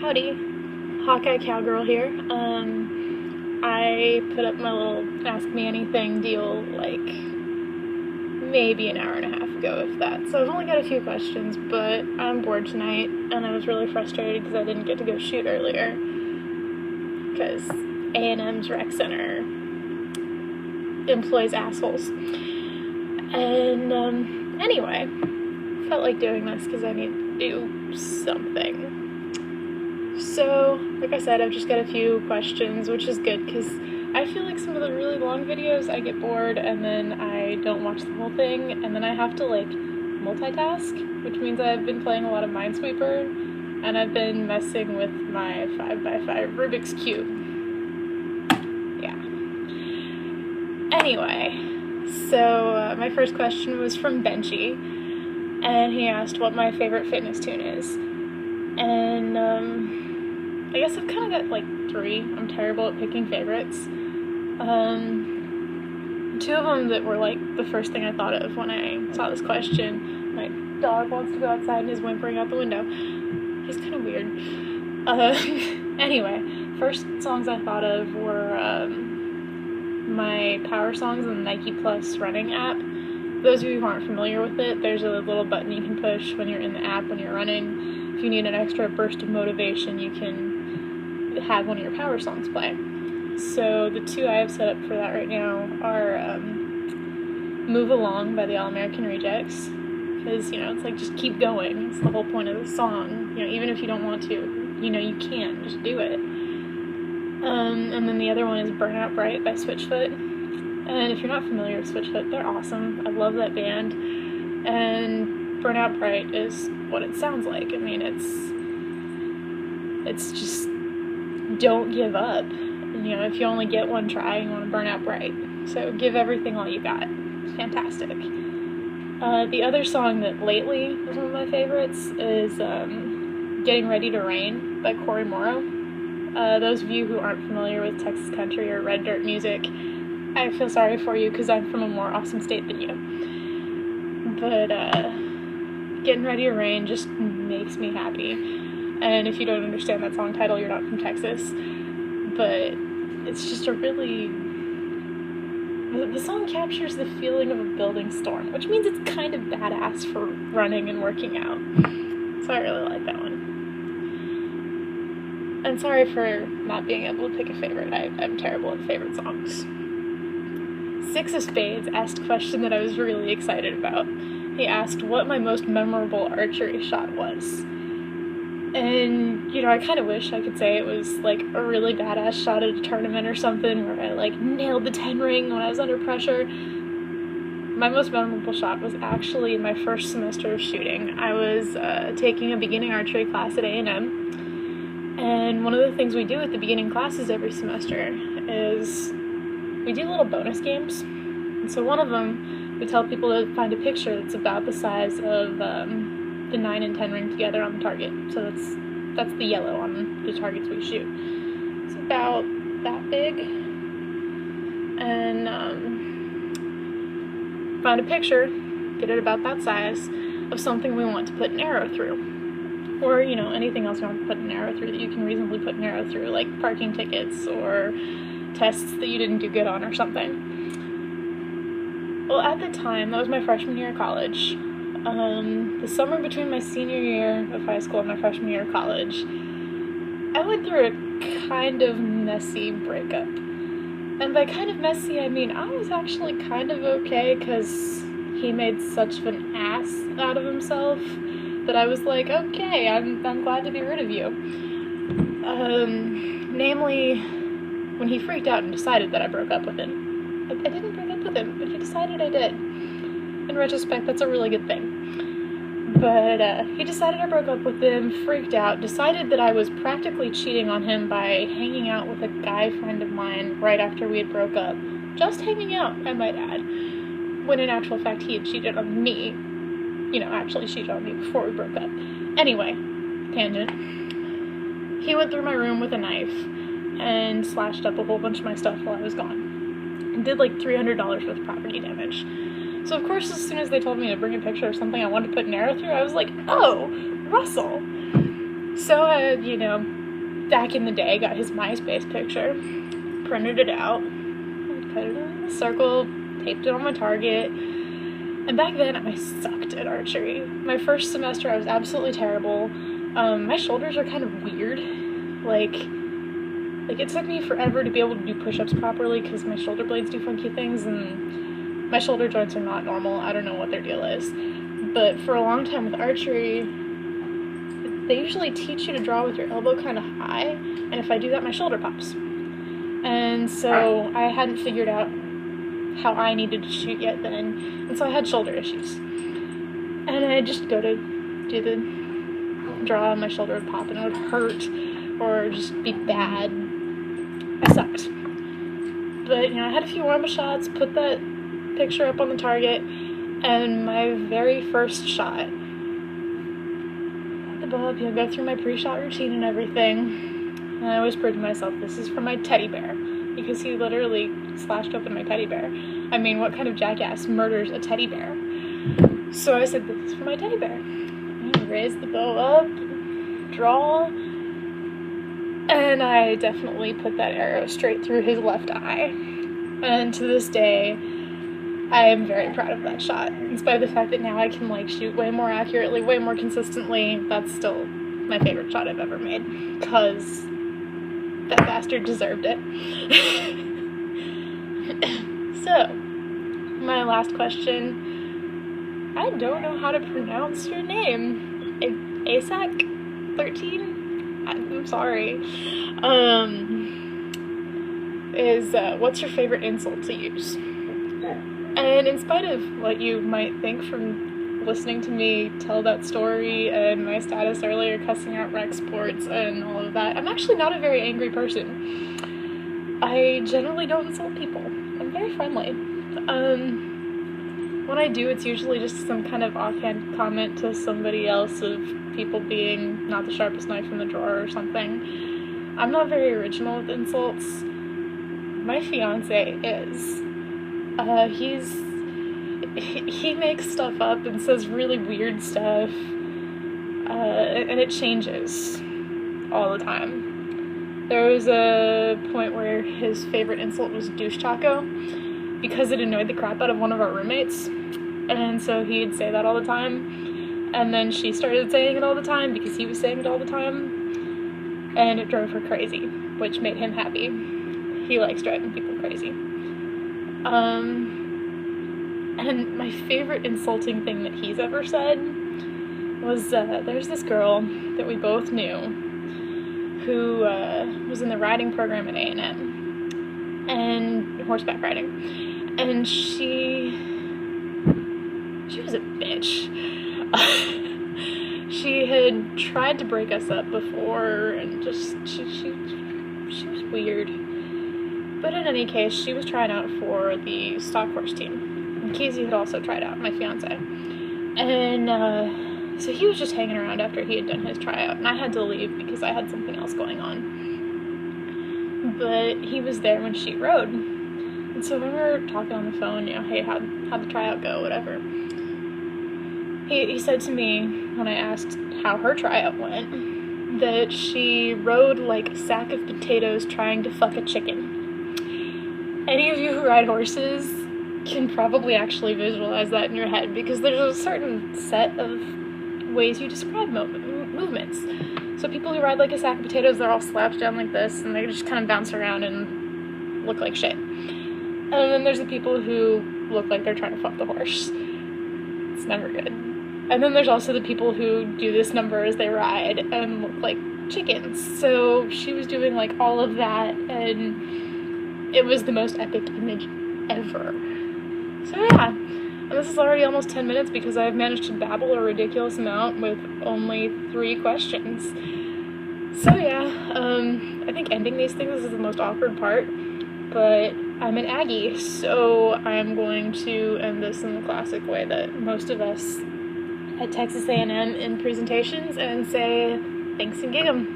Howdy, Hawkeye Cowgirl here. I put up my little Ask Me Anything deal like maybe an hour and a half ago, if that. So I've only got a few questions, but I'm bored tonight, and I was really frustrated because I didn't get to go shoot earlier. Because A&M's Rec Center employs assholes. And anyway, felt like doing this because I need to do something. So, like I said, I've just got a few questions, which is good because I feel like some of the really long videos I get bored and then I don't watch the whole thing, and then I have to like multitask, which means I've been playing a lot of Minesweeper and I've been messing with my 5x5 Rubik's Cube. Yeah. Anyway, so my first question was from Benchy, and he asked what my favorite fitness tune is. And I guess I've kind of got like three. I'm terrible at picking favorites. Two of them that were like the first thing I thought of when I saw this question. My dog wants to go outside and is whimpering out the window. He's kind of weird. Anyway, first songs I thought of were my power songs on the Nike Plus running app. Those of you who aren't familiar with it, there's a little button you can push when you're in the app when you're running. If you need an extra burst of motivation, you can have one of your power songs play. So the two I have set up for that right now are Move Along by the All American Rejects, because, you know, it's like just keep going. It's the whole point of the song. You know, even if you don't want to, you know, you can. Just do it. And then the other one is Burnout Bright by Switchfoot. And if you're not familiar with Switchfoot, they're awesome. I love that band. And Burnout Bright is what it sounds like. I mean, it's just don't give up. You know, if you only get one try, you want to burn out bright. So give everything all you got. It's fantastic. The other song that lately is one of my favorites is Getting Ready to Rain by Cory Morrow. Those of you who aren't familiar with Texas country or red dirt music, I feel sorry for you because I'm from a more awesome state than you. But Getting Ready to Rain just makes me happy. And if you don't understand that song title, you're not from Texas. But it's just a really... The song captures the feeling of a building storm, which means it's kind of badass for running and working out. So I really like that one. And sorry for not being able to pick a favorite. I'm terrible at favorite songs. Six of Spades asked a question that I was really excited about. He asked what my most memorable archery shot was. And, you know, I kind of wish I could say it was, like, a really badass shot at a tournament or something where I, like, nailed the 10 ring when I was under pressure. My most memorable shot was actually in my first semester of shooting. I was taking a beginning archery class at A&M, and one of the things we do at the beginning classes every semester is we do little bonus games. And so one of them, we tell people to find a picture that's about the size of the 9 and 10 ring together on the target. So that's the yellow on the targets we shoot. It's about that big. And find a picture, get it about that size, of something we want to put an arrow through. Or, you know, anything else you want to put an arrow through that you can reasonably put an arrow through, like parking tickets or tests that you didn't do good on or something. Well, at the time, that was my freshman year of college. The summer between my senior year of high school and my freshman year of college, I went through a kind of messy breakup. And by kind of messy, I mean I was actually kind of okay because he made such of an ass out of himself that I was like, okay, I'm glad to be rid of you. Namely, when he freaked out and decided that I broke up with him. I didn't break up with him, but he decided I did. In retrospect, that's a really good thing. But he decided I broke up with him, freaked out, decided that I was practically cheating on him by hanging out with a guy friend of mine right after we had broke up. Just hanging out, I might add. When in actual fact, he had cheated on me. You know, actually cheated on me before we broke up. Anyway, tangent. He went through my room with a knife and slashed up a whole bunch of my stuff while I was gone. And did like $300 worth of property damage. So of course, as soon as they told me to bring a picture of something I wanted to put an arrow through, I was like, oh, Russell. So, you know, back in the day, got his MySpace picture, printed it out, cut it in a circle, taped it on my target, and back then I sucked at archery. My first semester I was absolutely terrible. My shoulders are kind of weird. Like it took me forever to be able to do push-ups properly because my shoulder blades do funky things and my shoulder joints are not normal. I don't know what their deal is. But for a long time with archery, they usually teach you to draw with your elbow kind of high, and if I do that, my shoulder pops. And so I hadn't figured out how I needed to shoot yet then, and so I had shoulder issues. And I'd just go to do the draw, and my shoulder would pop, and it would hurt, or just be bad. I sucked. But, you know, I had a few warm-up shots, put that picture up on the target, and my very first shot, the bow up, you know, go through my pre-shot routine and everything, and I whispered to myself, this is for my teddy bear, because he literally slashed open my teddy bear. I mean, what kind of jackass murders a teddy bear? So I said, this is for my teddy bear. And I raised the bow up, draw, and I definitely put that arrow straight through his left eye. And to this day, I am very proud of that shot. In spite of the fact that now I can, like, shoot way more accurately, way more consistently, that's still my favorite shot I've ever made, because that bastard deserved it. So, my last question, I don't know how to pronounce your name. ASAC13? I'm sorry. What's your favorite insult to use? And in spite of what you might think from listening to me tell that story and my status earlier, cussing out rec sports and all of that, I'm actually not a very angry person. I generally don't insult people. I'm very friendly. When I do, it's usually just some kind of offhand comment to somebody else of people being not the sharpest knife in the drawer or something. I'm not very original with insults. My fiance is. He makes stuff up and says really weird stuff, and it changes all the time. There was a point where his favorite insult was douche taco, because it annoyed the crap out of one of our roommates, and so he'd say that all the time, and then she started saying it all the time because he was saying it all the time, and it drove her crazy, which made him happy. He likes driving people crazy. And my favorite insulting thing that he's ever said was, there's this girl that we both knew who was in the riding program at A&M, and horseback riding, and she was a bitch. She had tried to break us up before, and just, she was weird. But in any case, she was trying out for the stock horse team. And Casey had also tried out, my fiance. And so he was just hanging around after he had done his tryout, and I had to leave because I had something else going on. But he was there when she rode. And so when we were talking on the phone, you know, hey, how'd the tryout go, whatever. He said to me, when I asked how her tryout went, that she rode like a sack of potatoes trying to fuck a chicken. Any of you who ride horses can probably actually visualize that in your head, because there's a certain set of ways you describe movements. So people who ride like a sack of potatoes, they're all slouched down like this, and they just kind of bounce around and look like shit. And then there's the people who look like they're trying to fuck the horse. It's never good. And then there's also the people who do this number as they ride and look like chickens. So she was doing like all of that, and it was the most epic image ever. So yeah, and this is already almost 10 minutes because I've managed to babble a ridiculous amount with only 3 questions. So yeah, I think ending these things is the most awkward part, but I'm an Aggie, so I'm going to end this in the classic way that most of us at Texas A&M in presentations, and say thanks and gig 'em.